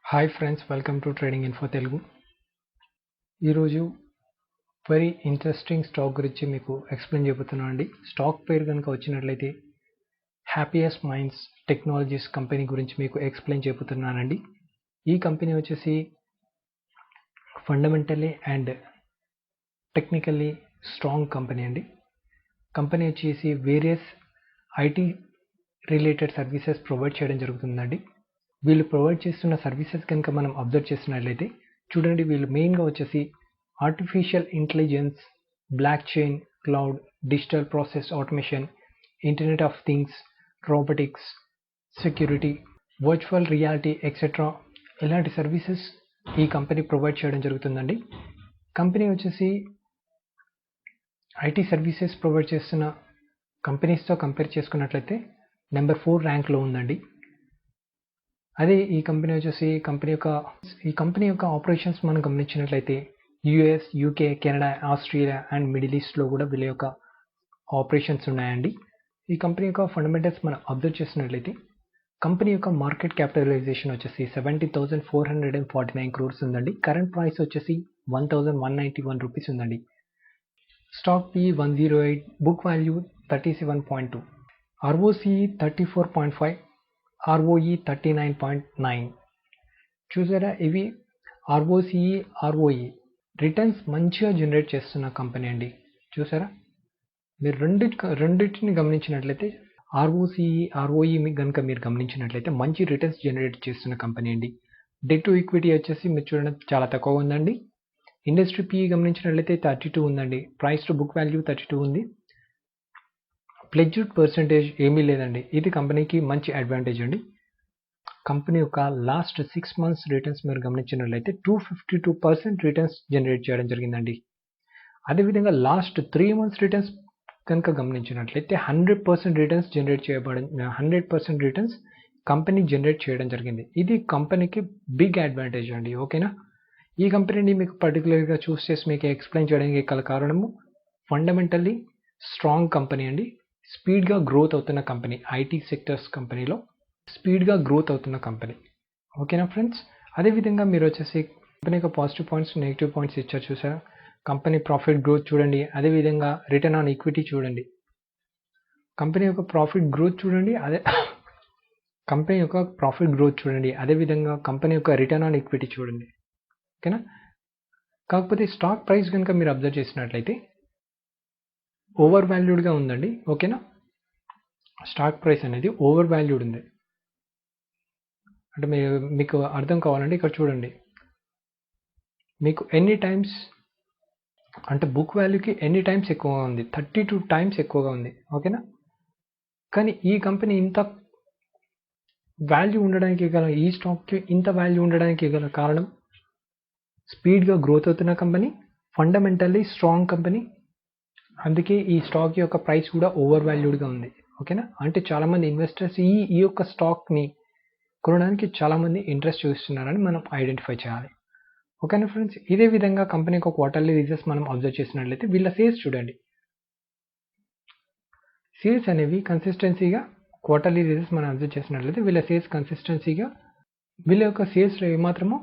Hi friends, welcome to trading info Telugu. ఈరోజు very interesting stock గురించి మీకు ఎక్స్ప్లెయిన్ చేయబోతున్నాను అండి. స్టాక్ పేరు కనుక వచ్చినట్లయితే హ్యాపీయెస్ట్ మైండ్స్ టెక్నాలజీస్ కంపెనీ గురించి మీకు ఎక్స్ప్లెయిన్ చేయబోతున్నానండి. ఈ కంపెనీ వచ్చేసి fundamentally and technically strong company అండి. కంపెనీ వచ్చేసి various IT related services provide చేయడం జరుగుతుందండి. వీళ్ళు ప్రొవైడ్ చేస్తున్న సర్వీసెస్ కనుక మనం అబ్జర్వ్ చేసినట్లయితే చూడండి, వీళ్ళు మెయిన్గా వచ్చేసి artificial intelligence, block chain, cloud, digital process automation, internet of things, robotics, security, virtual reality etcetera ఇలాంటి సర్వీసెస్ ఈ కంపెనీ ప్రొవైడ్ చేయడం జరుగుతుందండి. కంపెనీ వచ్చేసి ఐటీ సర్వీసెస్ ప్రొవైడ్ చేస్తున్న కంపెనీస్తో కంపేర్ చేసుకున్నట్లయితే నెంబర్ 4 ర్యాంక్లో ఉందండి. అదే ఈ కంపెనీ వచ్చేసి ఈ కంపెనీ యొక్క ఆపరేషన్స్ మనం గమనించినట్లయితే US, UK, Canada, Australia and middle ఈస్ట్లో కూడా వీళ్ళ యొక్క ఆపరేషన్స్ ఉన్నాయండి. ఈ కంపెనీ యొక్క ఫండమెంటల్స్ మనం అబ్జర్వ్ చేసినట్లయితే కంపెనీ యొక్క మార్కెట్ క్యాపిటలైజేషన్ వచ్చేసి 70,449 crores ఉందండి. కరెంట్ ప్రైస్ వచ్చేసి 1,191 రూపీస్ ఉందండి. Stock P 108, book value 37.2, ROCE 34.5, ROE 39.9. చూసారా, ఇవి ROCE, ROE రిటర్న్స్ మంచిగా జనరేట్ చేస్తున్న కంపెనీ అండి. చూసారా, మీరు రెండింటిని గమనించినట్లయితే ROCE, ROE కనుక మీరు గమనించినట్లయితే మంచి రిటర్న్స్ జనరేట్ చేస్తున్న కంపెనీ అండి. డెట్ టు ఈక్విటీ వచ్చేసి మీరు చూడండి చాలా తక్కువ ఉందండి. ఇండస్ట్రీ పిఈ గమనించినట్లయితే 32 ఉందండి. ప్రైస్ టు బుక్ వాల్యూ 32 ఉంది. ప్లెడ్జ్డ్ పర్సెంటేజ్ ఏమీ లేదండి. ఇది కంపెనీకి మంచి అడ్వాంటేజ్ అండి. కంపెనీ యొక్క లాస్ట్ 6 months రిటర్న్స్ మీరు గమనించినట్లయితే 252% రిటర్న్స్ జనరేట్ చేయడం జరిగిందండి. అదేవిధంగా లాస్ట్ 3 months రిటర్న్స్ కనుక గమనించినట్లయితే 100% రిటర్న్స్ జనరేట్ చేయబడి 100% రిటర్న్స్ కంపెనీ జనరేట్ చేయడం జరిగింది. ఇది కంపెనీకి బిగ్ అడ్వాంటేజ్ అండి. ఓకేనా, ఈ కంపెనీని మీకు పర్టికులర్గా చూస్ చేసి మీకు ఎక్స్ప్లెయిన్ చేయడానికి గల కారణము ఫండమెంటల్లీ స్ట్రాంగ్ కంపెనీ అండి. స్పీడ్గా గ్రోత్ అవుతున్న కంపెనీ, ఐటీ సెక్టర్స్ కంపెనీలో స్పీడ్గా గ్రోత్ అవుతున్న కంపెనీ. ఓకేనా ఫ్రెండ్స్, అదేవిధంగా మీరు వచ్చేసి కంపెనీ యొక్క పాజిటివ్ పాయింట్స్, నెగిటివ్ పాయింట్స్ ఇచ్చారు చూసారా. కంపెనీ ప్రాఫిట్ గ్రోత్ చూడండి, అదేవిధంగా రిటర్న్ ఆన్ ఈక్విటీ చూడండి. కంపెనీ యొక్క ప్రాఫిట్ గ్రోత్ చూడండి, అదేవిధంగా కంపెనీ యొక్క రిటర్న్ ఆన్ ఈక్విటీ చూడండి. ఓకేనా, కాకపోతే స్టాక్ ప్రైస్ కనుక మీరు అబ్జర్వ్ చేసినట్లయితే ఓవర్ వాల్యూడ్గా ఉందండి. ఓకేనా, స్టాక్ ప్రైస్ అనేది ఓవర్ వాల్యూడ్ ఉంది. అంటే మీకు అర్థం కావాలంటే ఇక్కడ చూడండి, మీకు ఎన్ని టైమ్స్ అంటే బుక్ వాల్యూకి ఎన్ని టైమ్స్ ఎక్కువగా ఉంది, 32 times ఎక్కువగా ఉంది. ఓకేనా, కానీ ఈ కంపెనీ ఇంత వాల్యూ ఉండడానికి గల, ఈ స్టాక్కి ఇంత వాల్యూ ఉండడానికి గల కారణం స్పీడ్గా గ్రోత్ అవుతున్న కంపెనీ, ఫండమెంటల్లీ స్ట్రాంగ్ కంపెనీ. అందుకే ఈ స్టాక్ యొక్క ప్రైస్ కూడా ఓవర్ వాల్యూడ్గా ఉంది. ఓకేనా, అంటే చాలామంది ఇన్వెస్టర్స్ ఈ యొక్క స్టాక్ని కొనడానికి చాలామంది ఇంట్రెస్ట్ చూపిస్తున్నారని మనం ఐడెంటిఫై చేయాలి. ఓకేనా ఫ్రెండ్స్, ఇదే విధంగా కంపెనీ యొక్క క్వార్టర్లీ రిజల్ట్స్ మనం అబ్జర్వ్ చేసినట్లయితే వీళ్ళ సేల్స్ చూడండి. సేల్స్ అనేవి కన్సిస్టెన్సీగా, క్వార్టర్లీ రిజల్ట్స్ మనం అబ్జర్వ్ చేసినట్లయితే వీళ్ళ సేల్స్ కన్సిస్టెన్సీగా, వీళ్ళ యొక్క సేల్స్లో ఏమాత్రమో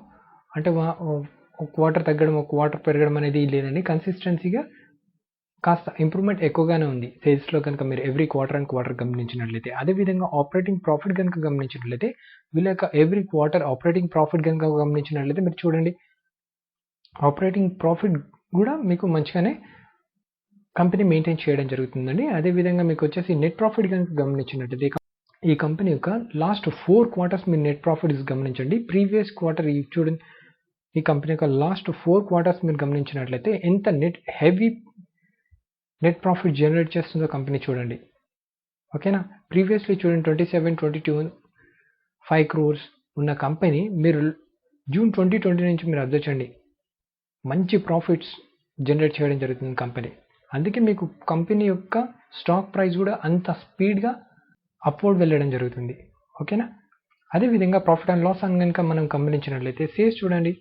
అంటే ఒక క్వార్టర్ తగ్గడం, ఒక క్వార్టర్ పెరగడం అనేది లేదండి. కన్సిస్టెన్సీగా కాస్త ఇంప్రూవ్మెంట్ ఎక్కువగానే ఉంది సేల్స్లో కనుక మీరు ఎవ్రీ క్వార్టర్ అండ్ క్వార్టర్ గమనించినట్లయితే. అదేవిధంగా ఆపరేటింగ్ ప్రాఫిట్ కనుక గమనించినట్లయితే వీళ్ళ యొక్క ఎవ్రీ క్వార్టర్ ఆపరేటింగ్ ప్రాఫిట్ కనుక గమనించినట్లయితే మీరు చూడండి, ఆపరేటింగ్ ప్రాఫిట్ కూడా మీకు మంచిగానే కంపెనీ మెయింటైన్ చేయడం జరుగుతుందండి. అదేవిధంగా మీకు వచ్చేసి నెట్ ప్రాఫిట్ కనుక గమనించినట్లయితే ఈ కంపెనీ యొక్క లాస్ట్ 4 quarters మీరు నెట్ ప్రాఫిట్ గమనించండి. ప్రీవియస్ క్వార్టర్ చూడండి, ఈ కంపెనీ యొక్క లాస్ట్ 4 quarters మీరు గమనించినట్లయితే ఎంత హెవీ నెట్ ప్రాఫిట్ జనరేట్ చేస్తుందో కంపెనీ చూడండి. ఓకేనా, ప్రీవియస్లీ చూడండి 27, 22, 5 crores ఉన్న కంపెనీ మీరు June 2020 నుంచి మీరు అబ్జర్వ్ చేయండి, మంచి ప్రాఫిట్స్ జనరేట్ చేయడం జరుగుతుంది కంపెనీ. అందుకే మీకు కంపెనీ యొక్క స్టాక్ ప్రైస్ కూడా అంత స్పీడ్గా అప్వర్డ్ వెళ్ళడం జరుగుతుంది. ఓకేనా, అదేవిధంగా ప్రాఫిట్ అండ్ లాస్ అని కనుక మనం గమనించినట్లయితే సేల్స్ చూడండి,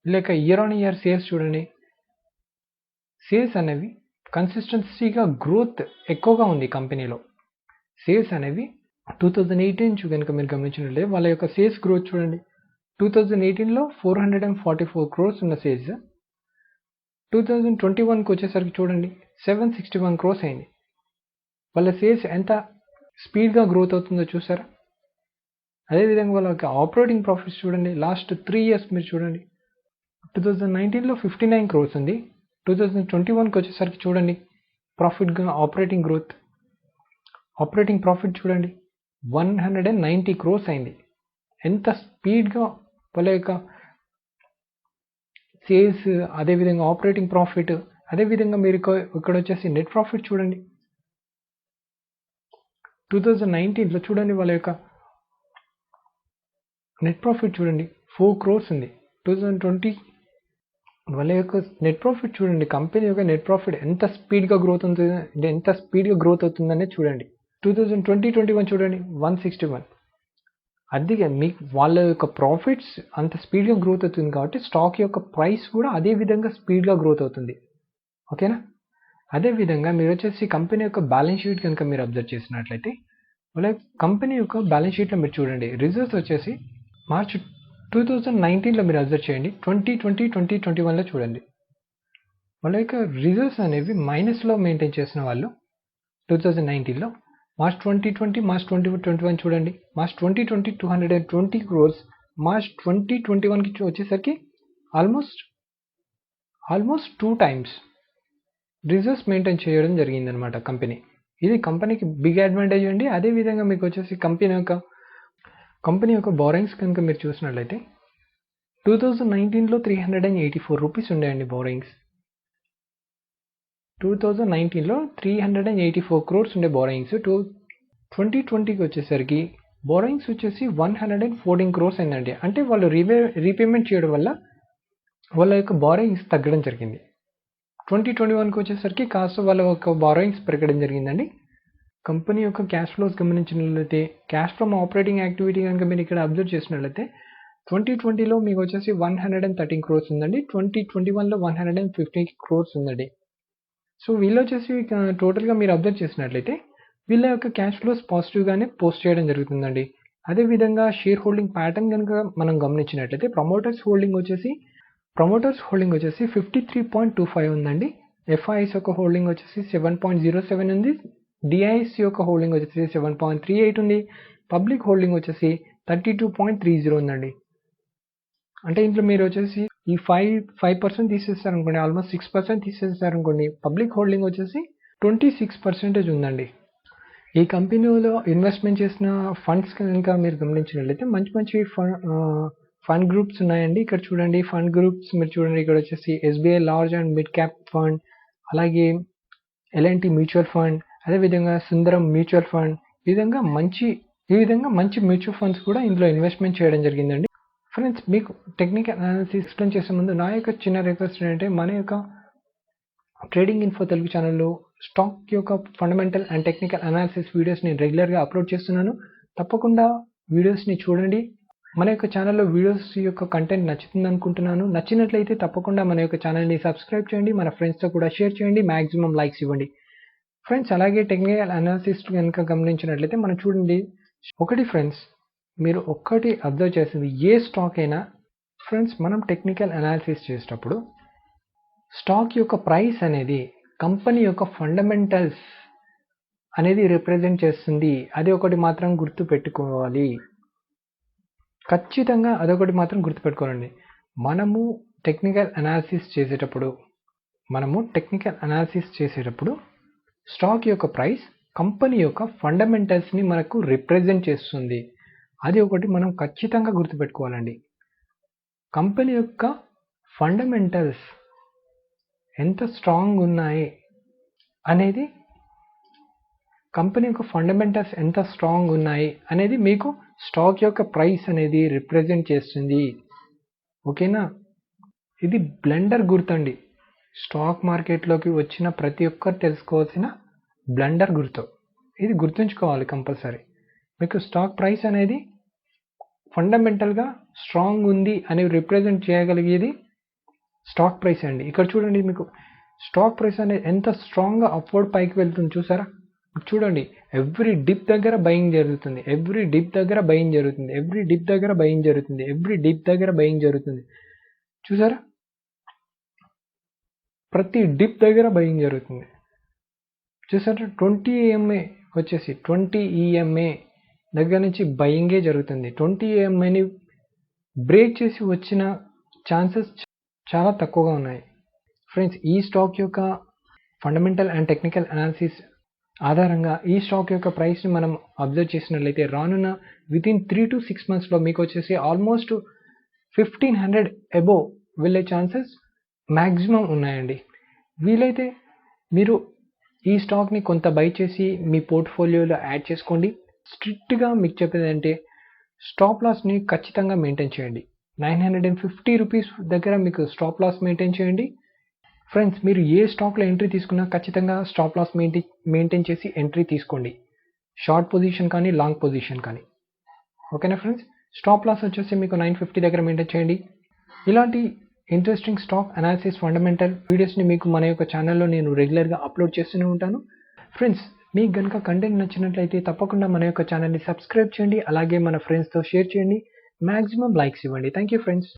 లేక ఇయర్ ఆన్ ఇయర్ సేల్స్ చూడండి. సేల్స్ అనేవి కన్సిస్టెన్సీగా గ్రోత్ ఎక్కువగా ఉంది కంపెనీలో. సేల్స్ అనేవి 2018 నుంచి కనుక మీరు గమనించినట్లయితే వాళ్ళ యొక్క సేల్స్ గ్రోత్ చూడండి, 2018లో 444 crores ఉన్న సేల్స్ 2021కి వచ్చేసరికి చూడండి 761 crores అయింది. వాళ్ళ సేల్స్ ఎంత స్పీడ్గా గ్రోత్ అవుతుందో చూసారా? అదేవిధంగా వాళ్ళకి ఆపరేటింగ్ ప్రాఫిట్స్ చూడండి, లాస్ట్ 3 years మీరు చూడండి. 2019లో 59 crores ఉంది. 2021కి వచ్చేసరికి చూడండి ప్రాఫిట్గా ఆపరేటింగ్ ప్రాఫిట్ చూడండి 190 crores అయింది. ఎంత స్పీడ్గా వాళ్ళ యొక్క సేల్స్, అదేవిధంగా ఆపరేటింగ్ ప్రాఫిట్, అదేవిధంగా మీరు ఇక్కడ వచ్చేసి నెట్ ప్రాఫిట్ చూడండి. 2019లో చూడండి వాళ్ళ యొక్క నెట్ ప్రాఫిట్ చూడండి 4 crores ఉంది. 2020 వాళ్ళ యొక్క నెట్ ప్రాఫిట్ చూడండి, కంపెనీ యొక్క నెట్ ప్రాఫిట్ ఎంత స్పీడ్గా గ్రోత్ అవుతుందనే చూడండి. 2020-21 చూడండి 161. అందుకే మీకు వాళ్ళ యొక్క ప్రాఫిట్స్ అంత స్పీడ్గా గ్రోత్ అవుతుంది కాబట్టి స్టాక్ యొక్క ప్రైస్ కూడా అదే విధంగా స్పీడ్గా గ్రోత్ అవుతుంది. ఓకేనా? అదేవిధంగా మీరు వచ్చేసి కంపెనీ యొక్క బ్యాలెన్స్ షీట్ కనుక మీరు అబ్జర్వ్ చేసినట్లయితే వాళ్ళ కంపెనీ యొక్క బ్యాలెన్స్ షీట్లో మీరు చూడండి రిజల్ట్స్ వచ్చేసి మార్చ్ 2019లో మీరు అబ్జర్వ్ చేయండి, 2020, 2021లో చూడండి వాళ్ళ యొక్క రిజల్ట్స్ అనేవి మైనస్లో మెయింటైన్ చేసిన వాళ్ళు 2019లో. మార్చ్ 2020, మార్చ్ 2021 చూడండి, మార్చ్ 2020 220 crores, మార్చ్ 2021కి వచ్చేసరికి ఆల్మోస్ట్ 2 times రిజల్ట్స్ మెయింటైన్ చేయడం జరిగిందనమాట కంపెనీ. ఇది కంపెనీకి బిగ్ అడ్వాంటేజ్ అండి. అదేవిధంగా మీకు వచ్చేసి కంపెనీ యొక్క బారోయింగ్స్ కనుక మీరు చూసినట్లయితే 2019లో 384 రూపీస్ ఉండేయండి బారోయింగ్స్. 2019లో 384 crores ఉండే బారోయింగ్స్. 2020కి వచ్చేసరికి బారోయింగ్స్ వచ్చేసి 114 crores అయిందండి. అంటే వాళ్ళు రీపేమెంట్ చేయడం వల్ల వాళ్ళ యొక్క బారోయింగ్స్ తగ్గడం జరిగింది. 2021కి వచ్చేసరికి కాస్త వాళ్ళ యొక్క బారోయింగ్స్ పెరగడం జరిగిందండి. కంపెనీ యొక్క క్యాష్ ఫ్లోస్ గమనించినట్లయితే క్యాష్ ఫ్రమ్ ఆపరేటింగ్ యాక్టివిటీ కనుక మీరు ఇక్కడ అబ్జర్వ్ చేసినట్లయితే 2020లో మీకు వచ్చేసి 113 crores ఉందండి. 2021లో 150 crores ఉందండి. సో వీళ్ళు వచ్చేసి టోటల్గా మీరు అబ్జర్వ్ చేసినట్లయితే వీళ్ళ యొక్క క్యాష్ ఫ్లోస్ పాజిటివ్గానే పోస్ట్ చేయడం జరుగుతుందండి. అదేవిధంగా షేర్ హోల్డింగ్ ప్యాటర్న్ కనుక మనం గమనించినట్లయితే ప్రమోటర్స్ హోల్డింగ్ వచ్చేసి 53.25 ఉందండి. ఎఫ్ఐఎస్ యొక్క హోల్డింగ్ వచ్చేసి 7.07 ఉంది. డిఐఎస్ యొక్క హోల్డింగ్ వచ్చేసి 7.38 ఉంది. పబ్లిక్ హోల్డింగ్ వచ్చేసి 32.30 ఉందండి. అంటే ఇంట్లో మీరు వచ్చేసి ఈ 5% తీసేస్తారనుకోండి, ఆల్మోస్ట్ 6% తీసేస్తారనుకోండి, పబ్లిక్ హోల్డింగ్ వచ్చేసి 26% ఉందండి. ఈ కంపెనీలో ఇన్వెస్ట్మెంట్ చేసిన ఫండ్స్ కనుక మీరు గమనించినట్లయితే మంచి ఫండ్ గ్రూప్స్ ఉన్నాయండి. ఇక్కడ చూడండి ఫండ్ గ్రూప్స్ మీరు చూడండి, ఇక్కడ వచ్చేసి SBI large and mid cap fund, అలాగే ఎల్ఎన్టీ మ్యూచువల్ ఫండ్, అదేవిధంగా సుందరం మ్యూచువల్ ఫండ్, ఈ విధంగా మంచి మ్యూచువల్ ఫండ్స్ కూడా ఇందులో ఇన్వెస్ట్మెంట్ చేయడం జరిగిందండి. ఫ్రెండ్స్, మీకు టెక్నికల్ అనాలిసిస్ ఎక్స్ప్లెయిన్ చేసే ముందు నా యొక్క చిన్న రిక్వెస్ట్ ఏంటంటే మన యొక్క ట్రేడింగ్ ఇన్ఫో తెలుగు ఛానల్లో స్టాక్ యొక్క ఫండమెంటల్ అండ్ టెక్నికల్ అనాలిసిస్ వీడియోస్ని రెగ్యులర్గా అప్లోడ్ చేస్తున్నాను. తప్పకుండా వీడియోస్ని చూడండి. మన యొక్క ఛానల్లో వీడియోస్ యొక్క కంటెంట్ నచ్చుతుంది అనుకుంటున్నాను. నచ్చినట్లయితే తప్పకుండా మన యొక్క ఛానల్ని సబ్స్క్రైబ్ చేయండి, మన ఫ్రెండ్స్తో కూడా షేర్ చేయండి, మ్యాక్సిమం లైక్స్ ఇవ్వండి. ఫ్రెండ్స్, అలాగే టెక్నికల్ అనాలిసిస్ కనుక గమనించినట్లయితే మనం చూడండి ఫ్రెండ్స్, మీరు ఒక్కటి అబ్జర్వ్ చేసింది ఏ స్టాక్ అయినా ఫ్రెండ్స్, మనం టెక్నికల్ అనాలిసిస్ చేసేటప్పుడు స్టాక్ యొక్క ప్రైస్ అనేది కంపెనీ యొక్క ఫండమెంటల్స్ అనేది రిప్రజెంట్ చేస్తుంది. అది ఒకటి మాత్రం గుర్తుపెట్టుకోవాలి. ఖచ్చితంగా అదొకటి మాత్రం గుర్తుపెట్టుకోవాలండి. మనము టెక్నికల్ అనాలిసిస్ చేసేటప్పుడు స్టాక్ యొక్క ప్రైస్ కంపెనీ యొక్క ఫండమెంటల్స్ని మనకు రిప్రజెంట్ చేస్తుంది. అది ఒకటి మనం ఖచ్చితంగా గుర్తుపెట్టుకోవాలండి. కంపెనీ యొక్క ఫండమెంటల్స్ ఎంత స్ట్రాంగ్ ఉన్నాయి అనేది మీకు స్టాక్ యొక్క ప్రైస్ అనేది రిప్రజెంట్ చేస్తుంది. ఓకేనా? ఇది బ్లెండర్ గుర్తండి. స్టాక్ మార్కెట్లోకి వచ్చిన ప్రతి ఒక్కరు తెలుసుకోవాల్సిన బ్లెండర్ గుర్తు. ఇది గుర్తుంచుకోవాలి కంపల్సరీ. మీకు స్టాక్ ప్రైస్ అనేది ఫండమెంటల్గా స్ట్రాంగ్ ఉంది అని రిప్రజెంట్ చేయగలిగేది స్టాక్ ప్రైస్ అండి. ఇక్కడ చూడండి, మీకు స్టాక్ ప్రైస్ అనేది ఎంత స్ట్రాంగ్గా అప్వర్డ్ పైకి వెళ్తుంది చూసారా? ఇప్పుడు చూడండి ఎవ్రీ డిప్ దగ్గర బయింగ్ జరుగుతుంది, ఎవ్రీ డిప్ దగ్గర బయింగ్ జరుగుతుంది, ఎవ్రీ డిప్ దగ్గర బయింగ్ జరుగుతుంది, ఎవ్రీ డిప్ దగ్గర బయింగ్ జరుగుతుంది. చూసారా, ప్రతి డిప్ దగ్గర బయింగ్ జరుగుతుంది. చూసారా 20 EMA వచ్చేసి 20 EMA దగ్గర నుంచి బయింగే జరుగుతుంది. 20 EMAని బ్రేక్ చేసి వచ్చిన ఛాన్సెస్ చాలా తక్కువగా ఉన్నాయి. ఫ్రెండ్స్, ఈ స్టాక్ యొక్క ఫండమెంటల్ అండ్ టెక్నికల్ అనాలిసిస్ ఆధారంగా ఈ స్టాక్ యొక్క ప్రైస్ని మనం అబ్జర్వ్ చేసినట్లయితే రానున్న వితిన్ 3 to 6 monthsలో మీకు వచ్చేసి ఆల్మోస్ట్ 1500 అబోవ్ వెళ్ళే ఛాన్సెస్ మ్యాక్సిమం ఉన్నాయండి. వీలైతే మీరు ఈ స్టాక్ని కొంత బై చేసి మీ పోర్ట్ఫోలియోలో యాడ్ చేసుకోండి. స్ట్రిక్ట్గా మీకు చెప్పేది అంటే స్టాప్ లాస్ని ఖచ్చితంగా మెయింటైన్ చేయండి. 950 రూపీస్ దగ్గర మీకు స్టాప్ లాస్ మెయింటైన్ చేయండి. ఫ్రెండ్స్, మీరు ఏ స్టాక్లో ఎంట్రీ తీసుకున్నా ఖచ్చితంగా స్టాప్ లాస్ మెయింటైన్ చేసి ఎంట్రీ తీసుకోండి. షార్ట్ పొజిషన్ కానీ లాంగ్ పొజిషన్ కానీ. ఓకేనా ఫ్రెండ్స్, స్టాప్ లాస్ వచ్చేసి మీకు 950 దగ్గర మెయింటైన్ చేయండి. ఇలాంటి ఇంట్రెస్టింగ్ స్టాక్ అనాలిసిస్ ఫండమెంటల్ వీడియోస్ని మీకు మన యొక్క ఛానల్లో నేను రెగ్యులర్గా అప్లోడ్ చేస్తూనే ఉంటాను. ఫ్రెండ్స్, మీకు కనుక కంటెంట్ నచ్చినట్లయితే తప్పకుండా మన యొక్క ఛానల్ని సబ్స్క్రైబ్ చేయండి. అలాగే మన ఫ్రెండ్స్తో షేర్ చేయండి. మ్యాక్సిమం లైక్స్ ఇవ్వండి. Thank you friends.